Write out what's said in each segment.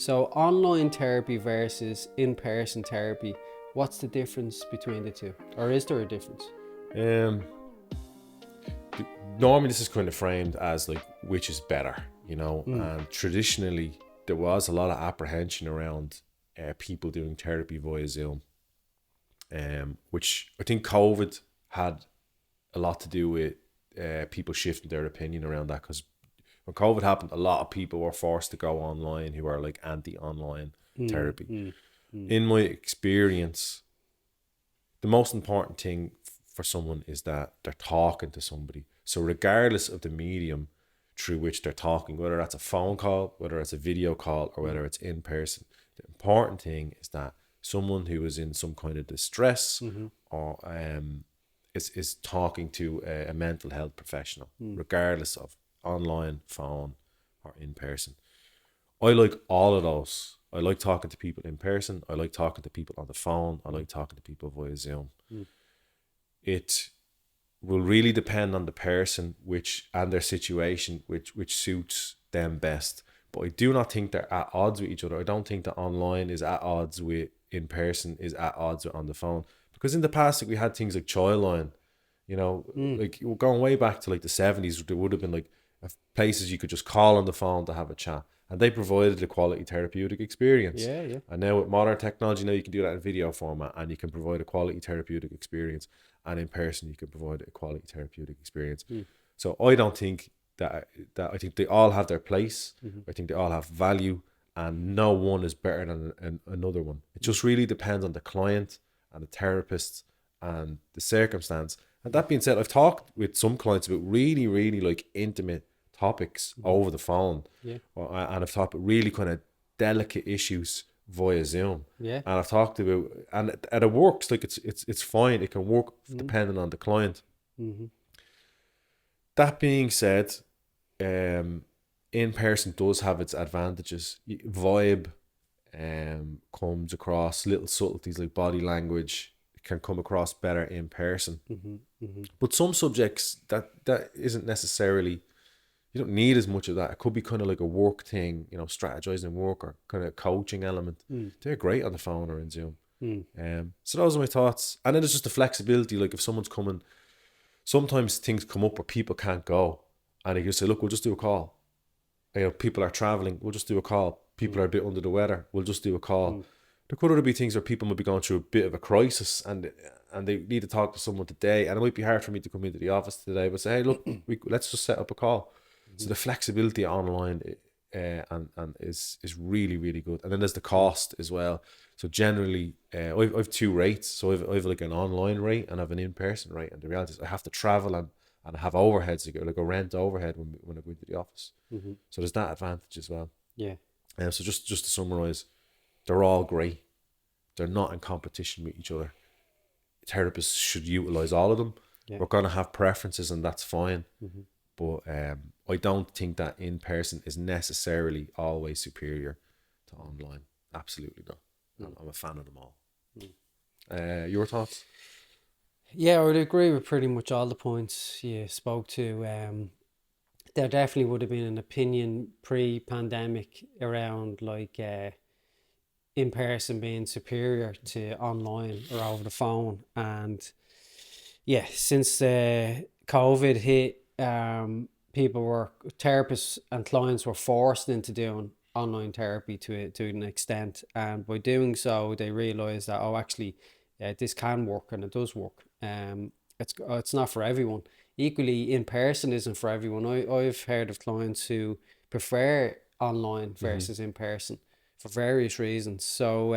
So online therapy versus in-person therapy, what's the difference between the two? Or is there a difference? Um, Normally this is kind of framed as like which is better, and traditionally there was a lot of apprehension around people doing therapy via Zoom, which I think COVID had a lot to do with people shifting their opinion around that, because when COVID happened, a lot of people were forced to go online who are like anti-online therapy. In my experience, the most important thing for someone is that they're talking to somebody. So regardless of the medium through which they're talking, whether that's a phone call, whether it's a video call, or whether it's in person, the important thing is that someone who is in some kind of distress or is talking to a mental health professional, regardless of online, phone, or in person. I like all of those. I like talking to people in person. I like talking to people on the phone. I like talking to people via Zoom. It will really depend on the person and their situation, which suits them best. But I do not think they're at odds with each other. I don't think that online is at odds with in person, is at odds with on the phone. Because in the past, like, we had things like Childline, like going way back to like the 70s, there would have been like places you could just call on the phone to have a chat, and they provided a quality therapeutic experience. Yeah, yeah. And now with modern technology, now you can do that in video format, and you can provide a quality therapeutic experience. And in person, you can provide a quality therapeutic experience. So I don't think that I think they all have their place. I think they all have value, and no one is better than another one. It just really depends on the client and the therapist and the circumstance. And that being said, I've talked with some clients about really, really like intimate topics over the phone. Yeah. And I've talked about really kind of delicate issues via Zoom. Yeah. And I've talked about, and it works. Like it's fine. It can work depending on the client. That being said, in person does have its advantages. Vibe comes across, little subtleties like body language can come across better in person. But some subjects that isn't necessarily, you don't need as much of that. It could be kind of like a work thing, strategizing work or kind of coaching element. They're great on the phone or in Zoom. So those are my thoughts. And then there's just the flexibility. Like if someone's coming, sometimes things come up where people can't go, and you can say, look, we'll just do a call. People are traveling, we'll just do a call. People are a bit under the weather, we'll just do a call. There could also be things where people might be going through a bit of a crisis, and they need to talk to someone today, and it might be hard for me to come into the office today, but say, hey, look, let's just set up a call. So the flexibility online and is really, really good. And then there's the cost as well. So generally, I've two rates. So I've like an online rate and I've an in-person rate. And the reality is I have to travel and have overheads, like a rent overhead when I go into the office. So there's that advantage as well. Yeah. So just to summarize, they're all great. They're not in competition with each other. Therapists should utilize all of them. Yeah. We're going to have preferences, and that's fine. But I don't think that in person is necessarily always superior to online. Absolutely not. I'm a fan of them all. Your thoughts? Yeah, I would agree with pretty much all the points you spoke to. There definitely would have been an opinion pre-pandemic around like in person being superior to online or over the phone, and yeah, since COVID hit, therapists and clients were forced into doing online therapy to an extent, and by doing so, they realized that actually, this can work and it does work. It's not for everyone. Equally, in person isn't for everyone. I've heard of clients who prefer online versus in person for various reasons. So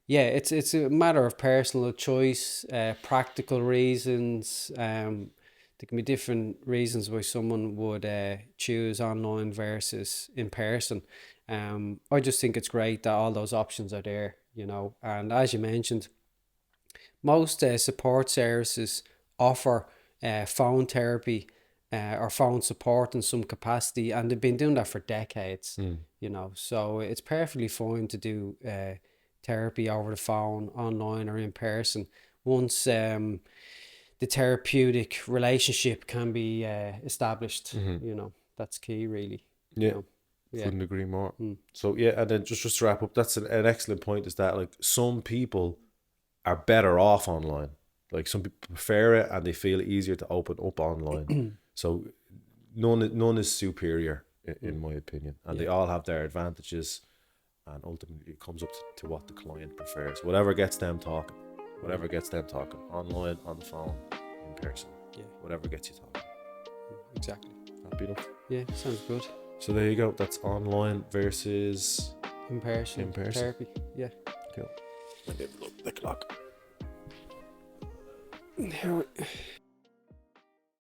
yeah, it's a matter of personal choice, practical reasons. There can be different reasons why someone would choose online versus in person. I just think it's great that all those options are there, and as you mentioned, most support services offer phone therapy or phone support in some capacity, and they've been doing that for decades. So it's perfectly fine to do therapy over the phone, online, or in person once the therapeutic relationship can be established. That's key, really. Yeah. Yeah. Couldn't agree more. Mm. So yeah, and then just to wrap up, that's an excellent point. Is that like some people are better off online. Like some people prefer it and they feel easier to open up online. So none is superior in my opinion, and they Yeah. all have their advantages. And ultimately, it comes up to what the client prefers. Whatever gets them talking. Whatever gets them talking. Online, on the phone, in person. Yeah. Whatever gets you talking. Exactly. Happy enough. Yeah, sounds good. So there you go. That's online versus In person. Therapy. Yeah. cool. I did look at the clock. Here we-